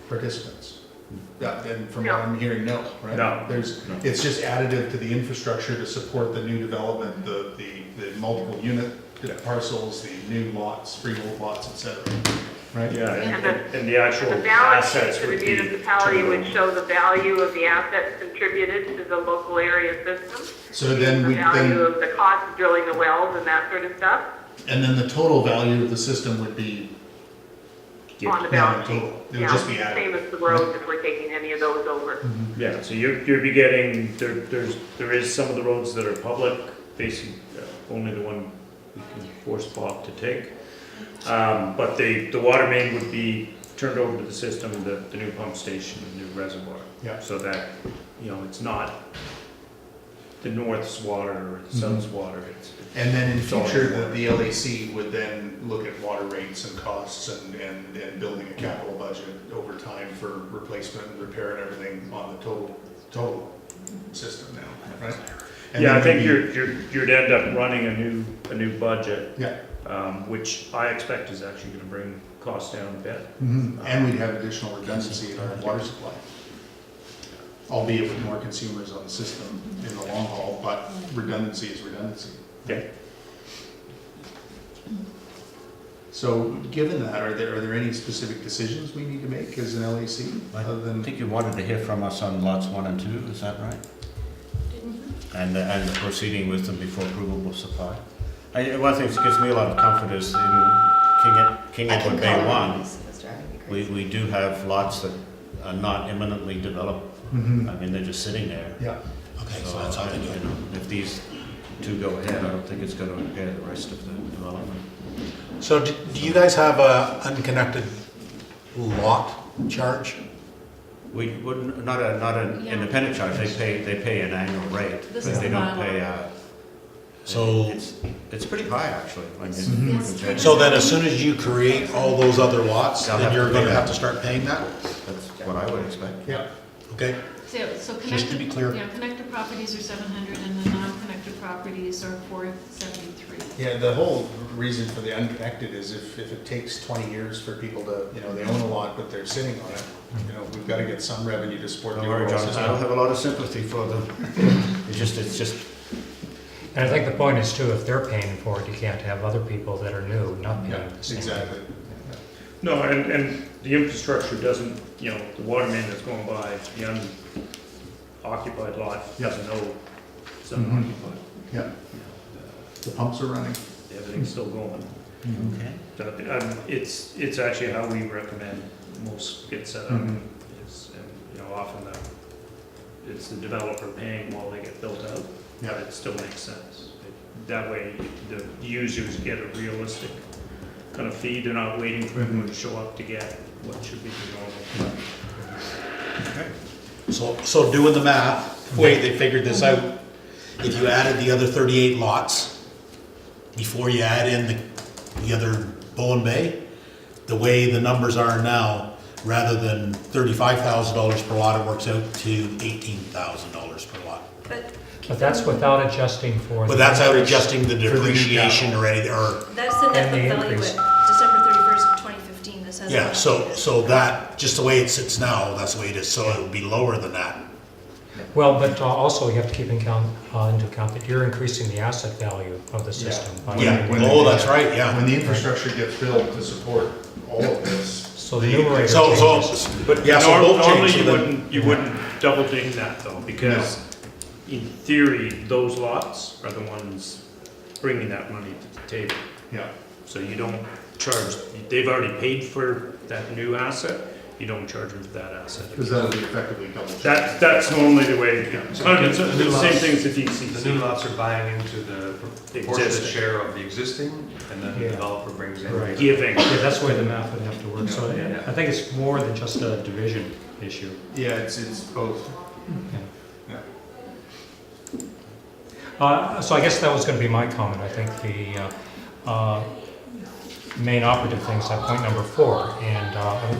participants. Yeah, and from what I'm hearing, no, right? No. It's just additive to the infrastructure to support the new development, the multiple unit parcels, the new lots, freehold lots, et cetera, right? Yeah, And and the actual The balance sheet assets for would the be municipality would turned show the value of the assets contributed to the local area system. So then The we, value of the cost of drilling the wells and that sort of stuff and then the total value of the system would be, Yeah. on the balance sheet. It'll Yeah, just be added. same as the roads if we're taking any of those over. Yeah, so you'll be getting, there is some of the roads that are public, basically, only the one we can force Bob to take. But the water main would be turned over to the system, the new pump station, the new reservoir. Yeah. So that, it's not the north's water or the south's water, it's. and then in It's all future, water. the LAC would then look at water rates and costs and building a capital budget over time for replacement and repair and everything on the total system now, right? And Yeah, I then think maybe- you'd end up running a new budget, Yeah, which I expect is actually gonna bring costs down a bit. and we'd have additional redundancy in our water supply. Albeit with more consumers on the system in the long haul, but redundancy is redundancy. Yeah. So given that, are there any specific decisions we need to make as an LAC I other than? think you wanted to hear from us on lots 1 and 2, is that right? And the proceeding with them before approval of supply. One thing that gives me a lot of comfort is in King Edward Bay 1, we do have lots that are not imminently developed. Mhm. I mean, they're just sitting there. Yeah, Okay, so that's how they do it. If these two go ahead, I don't think it's going to impair the rest of the development. So do you guys have a unconnected lot charge? We wouldn't, not an Yeah. independent charge, they pay an annual rate, but This is they the don't bylaw. pay, So- it's pretty high, actually. I mean, Mhm. compared to- So then as soon as you create all those other lots, They'll then have you're to gonna pay have that. to start paying that? That's what I would expect. yeah. Okay? So Just to be clear. connected properties are 700 and the non-connected properties are 473. Yeah, the whole reason for the unconnected is if it takes 20 years for people to, they own a lot, but they're sitting on it, we've got to get some revenue to support the Don't worry, overall John, I don't system. have a lot of sympathy for them. It's just, And I think the point is too, if they're paying for it, you can't have other people that are new not paying Yeah, the same. exactly. No, and the infrastructure doesn't, the water main that's going by, the unoccupied lot Yeah. doesn't know it's Mhm. unoccupied. Yeah, the pumps are running. Everything's still going. okay. So, it's actually how we recommend most get set up. Mhm. Is, often it's the developer paying while they get built out. Yeah. But it still makes sense. That way, the users get a realistic kind of fee. They're not waiting for everyone to show up to get what should be the normal. So doing the math, the way they figured this out, if you added the other 38 lots before you add in the other Bowen Bay, the way the numbers are now, rather than $35,000 per lot, it works out to $18,000 per lot. But that's without adjusting for. But the that's out increase. adjusting the depreciation or anything, or, That's the net And the book value increase. at December 31st of 2015, this has. yeah, so that, just the way it sits now, that's the way it is, so it would be lower than that. Well, but also you have to keep into account that you're increasing the asset value of the system. by- Yeah, When oh, the- that's right, yeah. When the infrastructure gets built to support all of this. So the numerator So, changes. But Yeah, so both normally change, you so then- you wouldn't double ding that though, because in theory, those lots are the ones bringing that money to the table. Yeah, So you don't charge, they've already paid for that new asset, you don't charge them for that asset. because that'll be effectively double checked. That's normally the way, it's So it's the the new same lots- thing as the The new DCC. lots are buying into the proportionate Existing. share of the existing, and then the Yeah. developer brings in. Right. Giving. Yeah, that's the way the math would have to work. So Yeah. I think it's more than just a division issue. Yeah, it's both. So I guess that was going to be my comment. I think the main operative things at point number 4, and I'm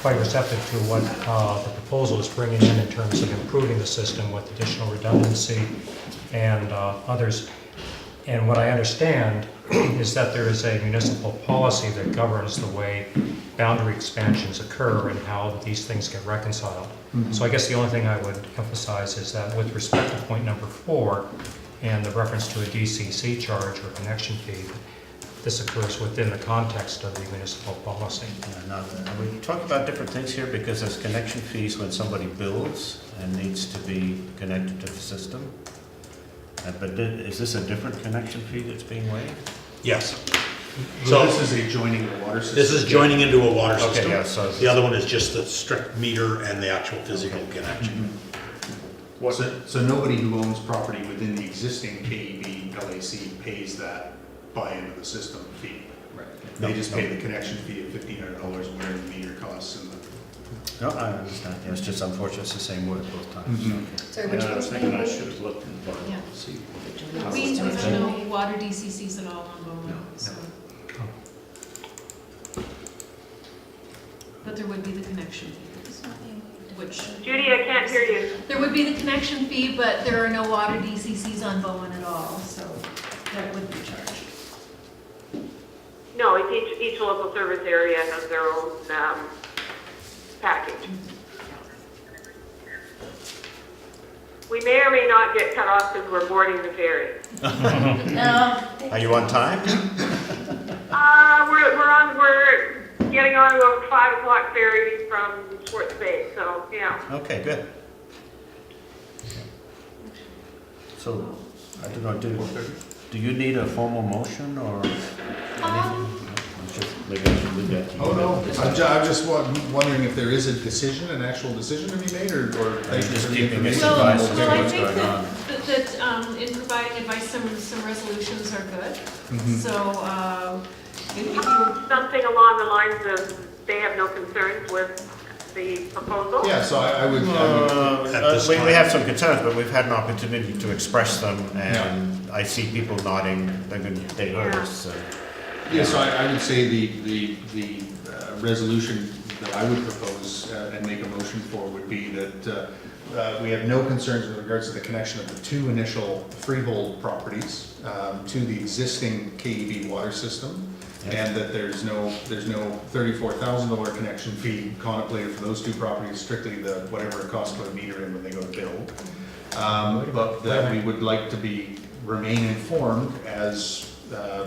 quite receptive to what the proposal is bringing in terms of improving the system with additional redundancy and others. And what I understand is that there is a municipal policy that governs the way boundary expansions occur and how these things get reconciled. So I guess the only thing I would emphasize is that with respect to point number 4 and the reference to a DCC charge or connection fee, this occurs within the context of the municipal policy. Now, we talk about different things here because there's connection fees when somebody builds and needs to be connected to the system. But is this a different connection fee that's being waived? Yes. So So this is a joining the water system. this is joining into a water Okay, system. yeah, so. The other one is just the strict meter and the actual physical connection. So nobody who owns property within the existing KEB LAC pays that buy-in to the system fee. They just pay the connection fee of $1,500, whatever the meter costs and the. No, I understand. Yeah, it's just unfortunate it's the same word both times. Mhm. Sorry, Yeah, which I was one's thinking I being should have looked in the Bible Yeah. to see. We have no water DCCs at all on Bowen, No, so. But there would be the connection fee, which, Judy, I can't hear you. there would be the connection fee, but there are no water DCCs on Bowen at all, so that would be charged. No, it's each local service area has their own package. We may or may not get cut off because we're boarding the ferry. No. Are you on time? We're getting on to a 5 o'clock ferry from Sports Bay, so, yeah. Okay, good. So, I don't know, do you need a formal motion or anything? Maybe I should leave that to you. Oh, no, I'm just wondering if there is a decision, an actual decision to be made, or Are you just keeping us Well, advised as to well, I what's think going on? that in providing advice, some resolutions are good. Mhm. So, if you, Something along the lines of they have no concerns with the proposal? Yeah, so I would, At this We time. have some concerns, but we've had an opportunity to express them, and I see people nodding, they heard us. So. yeah, so I would say the resolution that I would propose and make a motion for would be that we have no concerns with regards to the connection of the 2 initial freehold properties to the existing KEB water system, and that there's no $34,000 connection fee contemplated for those 2 properties, strictly the whatever it costs to put a meter in when they go to build. But that we would like to remain informed as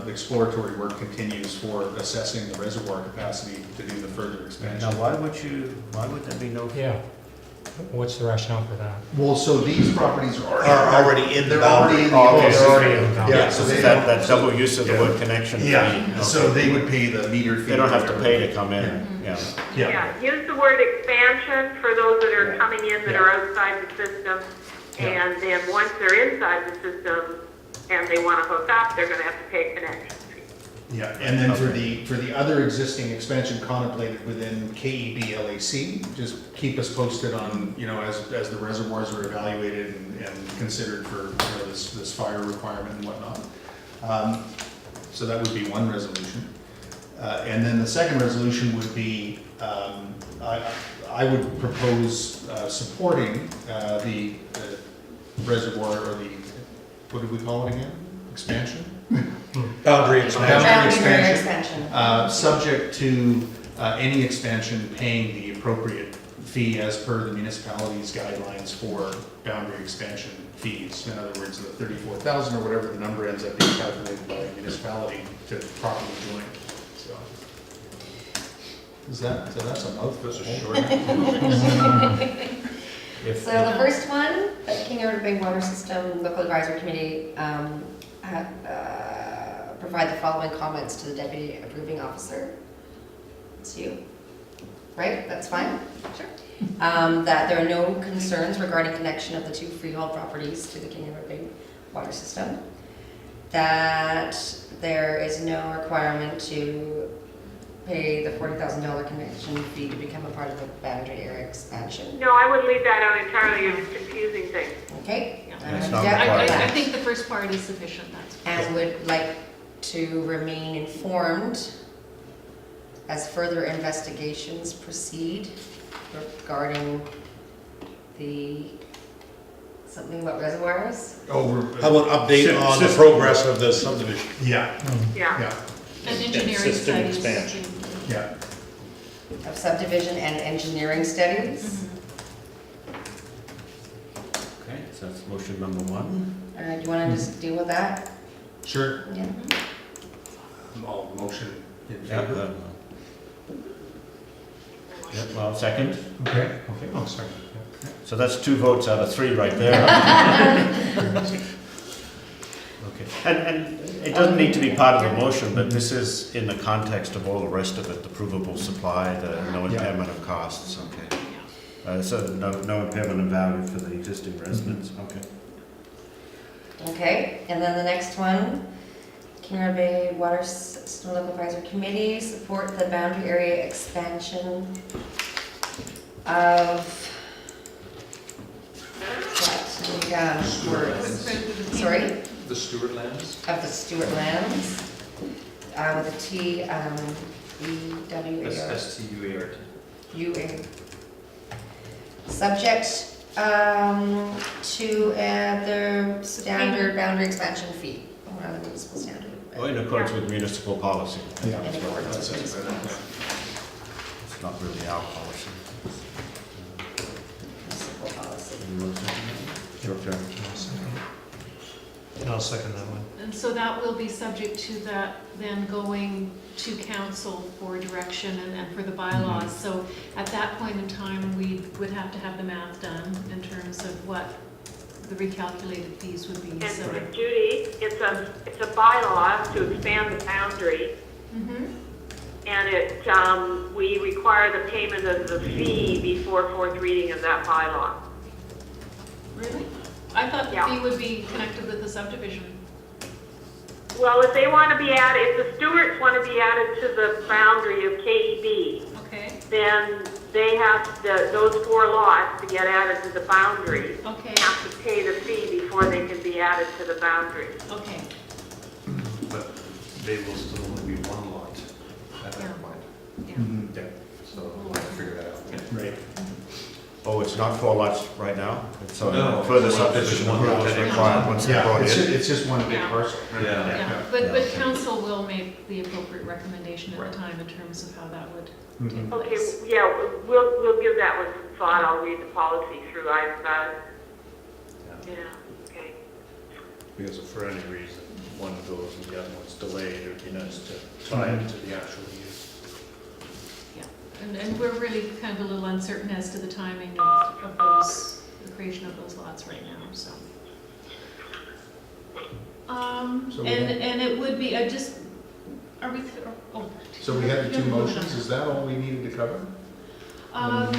exploratory work continues for assessing the reservoir capacity to do the further Now, expansion. why would there be no? Yeah. What's the rationale for that? Well, so these properties are Are already in the they're already in the boundary. old They're already system. in the boundary. Yeah, so they That don't, double use of the Yeah. word connection fee. yeah, so okay. they would pay the meter fee. They don't have to whatever. pay to come in, yeah. Yeah, Use the word expansion for those that are Yeah. coming in that Yeah. are outside the system. Yeah. And then once they're inside the system and they want to hook up, they're going to have to pay a connection fee. yeah, and then for the other existing expansion contemplated within KEB LAC, just keep us posted on, as the reservoirs are evaluated and considered for, this fire requirement and whatnot. So that would be one resolution. And then the second resolution would be, I would propose supporting the reservoir, or what did we call it again? Expansion? Boundary expansion. Boundary expansion. Subject to any expansion paying the appropriate fee as per the municipality's guidelines for boundary expansion fees. In other words, the 34,000 or whatever the number ends up being calculated by the municipality to properly join. So, that's a mouthful. That's a short. If- So the first one, the King Edward Bay Water System Local Advisory Committee provide the following comments to the Deputy Approving Officer. It's you, right? That's fine? Sure. That there are no concerns regarding connection of the 2 freehold properties to the King Edward Bay Water System. That there is no requirement to pay the $40,000 connection fee to become a part of the boundary area expansion. No, I would leave that out entirely. It's confusing things. Okay? It's not Yeah, required. I think the first part is sufficient, that's. And would like to remain informed as further investigations proceed regarding something about reservoirs? Oh, How about update on the progress of the subdivision? Yeah, Yeah. yeah, And engineering system studies. expansion. yeah. of subdivision and engineering studies. Okay, so that's motion number one. Do you want to just deal with that? Sure. Yeah. All motion in Yeah, favor? yeah, well, second. Okay, oh, sorry. So that's 2 votes out of 3 right there. Okay, and it doesn't need to be part of the motion, but this is in the context of all the rest of it, the provable supply, the no impairment of costs, okay. So no impairment of value for the existing residents, okay. Okay, and then the next one, Kenora Bay Water System Local Advisory Committee, support the boundary area expansion of, what, we got words, sorry, The Stewart lands? of the Stewart lands, with a T, E-W-A-R. S-T-U-A-R-T. UA. Subject to the standard boundary expansion fee, or the municipal standard. Well, in accordance with municipal policy. In accordance with That's municipal better, policy. It's not really our policy. Municipal policy. You want to second that? Your turn. I'll second that one. And so that will be subject to that then going to council for direction and for the bylaws. So at that point in time, we would have to have the math done in terms of what the recalculated fees would be, so. And Judy, it's a bylaw to expand the boundary, Mhm. and we require the payment of the fee before fourth reading of that bylaw. Really? I thought the Yeah. fee would be connected with the subdivision. Well, if they want to be added, if the Stewarts want to be added to the boundary of KEB, Okay, then they have, those 4 lots to get added to the boundary, okay, have to pay the fee before they can be added to the boundary. okay. But they will still only be 1 lot at Yeah. that point. Yeah. So we'll have to figure that out. Right. Oh, it's not 4 lots right now? It's on No, further it's subdivision one approval is lot. required once they're Yeah, brought it's in. just, it's just one big Yeah. parcel. Yeah. Yeah, but council will make the appropriate recommendation at the time in terms of how that would Mhm. take Okay, place. yeah, we'll give that one some thought. I'll read the policy through. Yeah, okay. Because if for any reason one goes and the other one's delayed, it would be nice to tie it to the actual use. And we're really kind of a little uncertain as to the timing of those, the creation of those lots right now, so. So we And it would be, are we, oh. So we had the 2 Yeah, we'll motions, is that all we needed to cover? I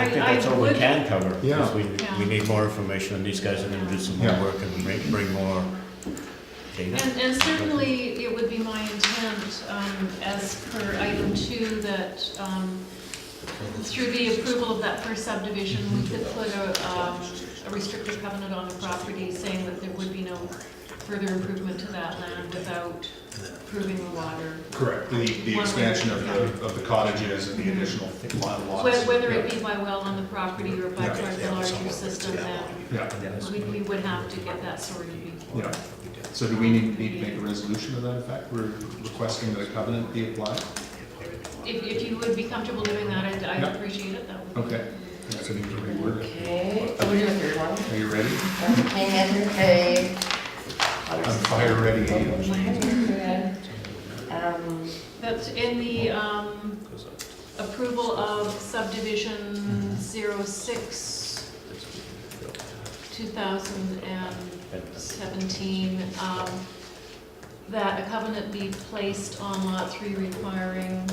think that's all we would- can cover, because Yeah. Yeah. we need more information, and these guys are gonna do some more Yeah. work and bring more data. And certainly, it would be my intent, as per item 2, that through the approval of that first subdivision, we could put a restrictive covenant on the property saying that there would be no further improvement to that land without improving the water. Correct, the expansion of the cottages and the additional lots. Whether it be by well on the property or by Yeah. part of the larger system, then Yeah, we would have to get that sorted before. yeah. So do we need to make a resolution to that effect? We're requesting that a covenant be applied? If you would be comfortable doing that, I'd Yeah. appreciate it, that would be. Okay. So we need to reword it. Okay, we'll do a third one. Are you ready? King Edward Bay. I'm fire ready. That's in the approval of subdivision 06, 2017, that a covenant be placed on lot 3 requiring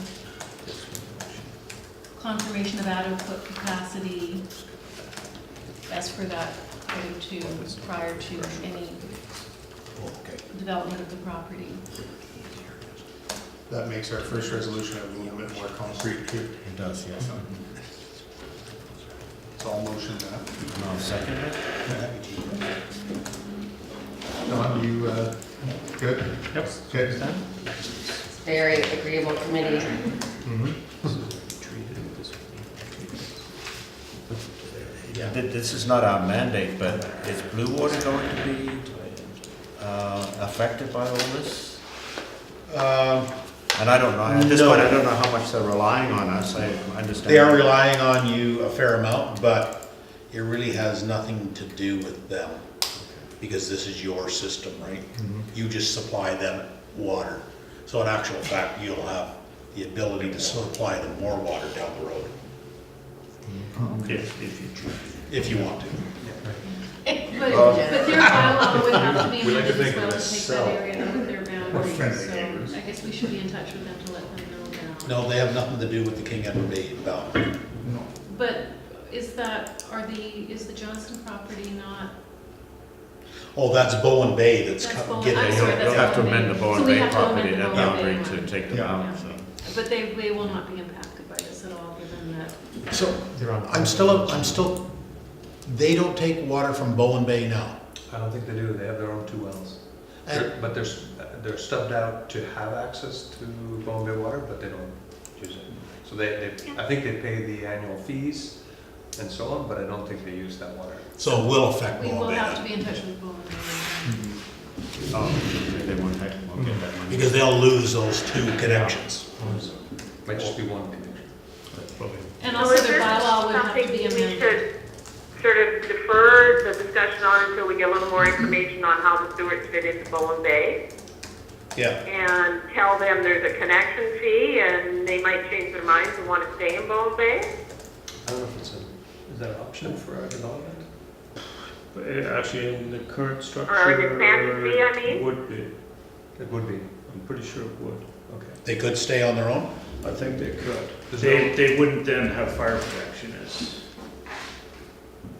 confirmation of adequate capacity as per that item 2, prior to any development of the property. That makes our first resolution a little bit more concrete too. It does, yes. So I'll motion that. And I'll second it. Don, you, good? Yep. Good. Very agreeable committee. This is not our mandate, but is Blue Water going to be affected by all this? And I don't know, at this No. point, I don't know how much they're relying on us, I understand. They are relying on you a fair amount, but it really has nothing to do with them, because this is your system, right? You just supply them water. So in actual fact, you'll have the ability to supply them more water down the road, If you choose. if you want to. But their bylaw would have to be We like to amended think as well of to it as take self. that area out of their boundaries, friendly so neighbors. I guess we should be in touch with them to let them know now. No, they have nothing to do with the King Edward Bay boundary. But is the Johnson property not? Oh, that's Bowen Bay that's That's Bowen- getting I'm You'll sorry, it. that's you'll have to Bowen amend the Bay. Bowen So we Bay have to amend property, the that Bowen Bay boundary one. to take them Yeah. out, so. But they will not be impacted by this at all, given that. So, They're on- I'm still, they don't take water from Bowen Bay now. I don't think they do, they have their own 2 wells. And- But they're stubbed out to have access to Bowen Bay water, but they don't use it. So I think they pay the annual fees and so on, but I don't think they use that water. So it will affect We will Bowen have to Bay, be in touch with Bowen Bay. Oh, they won't get that money. because they'll lose those 2 connections. Might just be one connection. That's probably- And So also is their this bylaw would have to something be we amended. should sort of defer the discussion on until we get a little more information on how the Stewarts fit into Bowen Bay? Yeah. And tell them there's a connection fee and they might change their minds and want to stay in Bowen Bay? I don't know if is that an option for our development? But actually, in the current structure. Or an expansion fee, I mean? Would be, It would be, I'm pretty sure it would. okay. They could stay on their own? I think they could. There's They wouldn't then have fire protection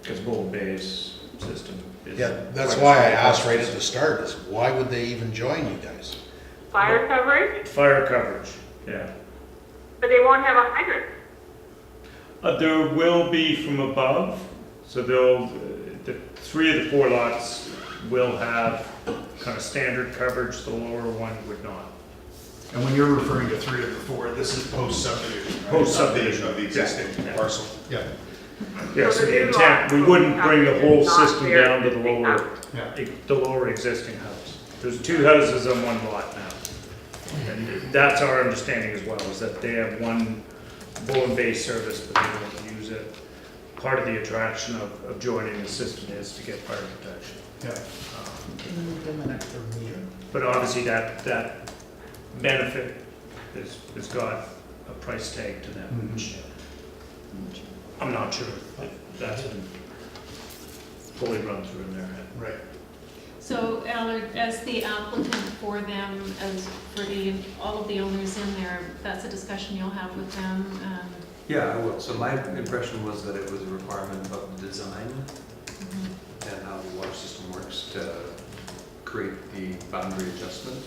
because Bowl Bay's system is. Yeah, that's why I asked right at the start, is why would they even join you guys? Fire coverage, Fire coverage, yeah. but they won't have a hydrant. There will be from above, so the 3 of the 4 lots will have kind of standard coverage, the lower one would not. And when you're referring to 3 of the 4, this is post subdivision, right? Post-subdivision. Of the existing Yeah. parcel. Yeah. Yeah, So so the the new intent, we lot wouldn't bring the whole is not system their down to the existing lower, house. Yeah. the lower existing house. There's 2 houses on 1 lot now. And that's our understanding as well, is that they have one Bowen Bay service, but they don't use it. Part of the attraction of joining the system is to get fire protection. Yeah. But obviously that benefit has got a price tag to them, which I'm not sure if that's been fully run through in their head. Right. So Allard, as the applicant for them, as for all of the owners in there, that's a discussion you'll have with them and. Yeah, I will. So my impression was that it was a requirement of the design and how the water system works to create the boundary adjustment.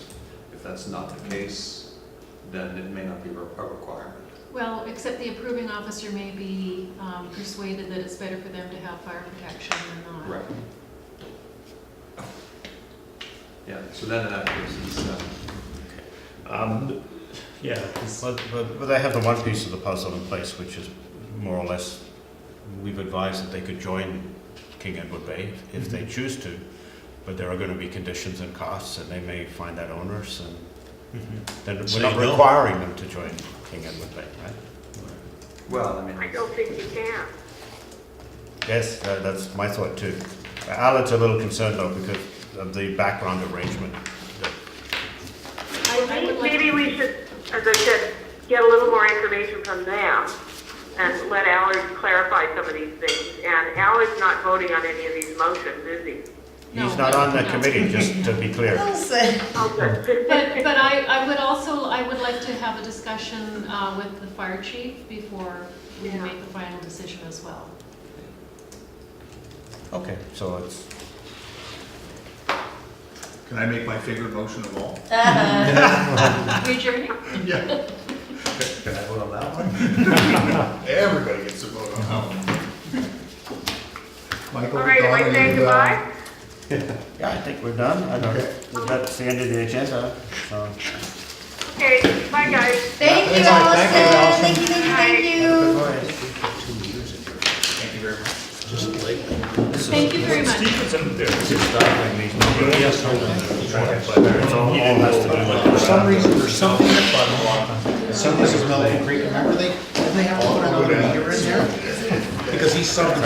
If that's not the case, then it may not be a requirement. Well, except the approving officer may be persuaded that it's better for them to have fire protection than not. Right. Yeah, so then in that case, it's, Yeah, 'cause But they have the one piece of the puzzle in place, which is more or less, we've advised that they could join King Edward Bay if they choose to, but there are going to be conditions and costs, and they may find that onerous, and then Say we're not no. requiring them to join King Edward Bay, right? well, I mean. I don't think you can. Yes, that's my thought too. Alan's a little concerned though, because of the background arrangement. I would like Maybe to- we should, as I said, get a little more information from them and let Allard clarify some of these things. And Allard's not voting on any of these motions, is he? He's No, not on the no. committee, just to be clear. Wilson. Oh, good. But I would like to have a discussion with the fire chief before we Yeah. make the final decision as well. Okay, so it's, Can I make my favorite motion of all? We adjourning? Yeah. Can I vote on that one? Everybody gets to vote on that one. Michael, All right, am I Donna, saying you, goodbye? yeah, I think we're done. I don't, Okay. that's the end of the agenda, so. Okay, bye, guys. Thank you, Thank you, Allison. Allison. Thank you. thank you very much. Just lately. Thank you very much. Steve is in there. This is startling, these numbers. Yes, hold on. It's all has to do with. For some reason, there's something that, some of this is Melville Creek, remember they have to put another meter in there? Because he's subdividing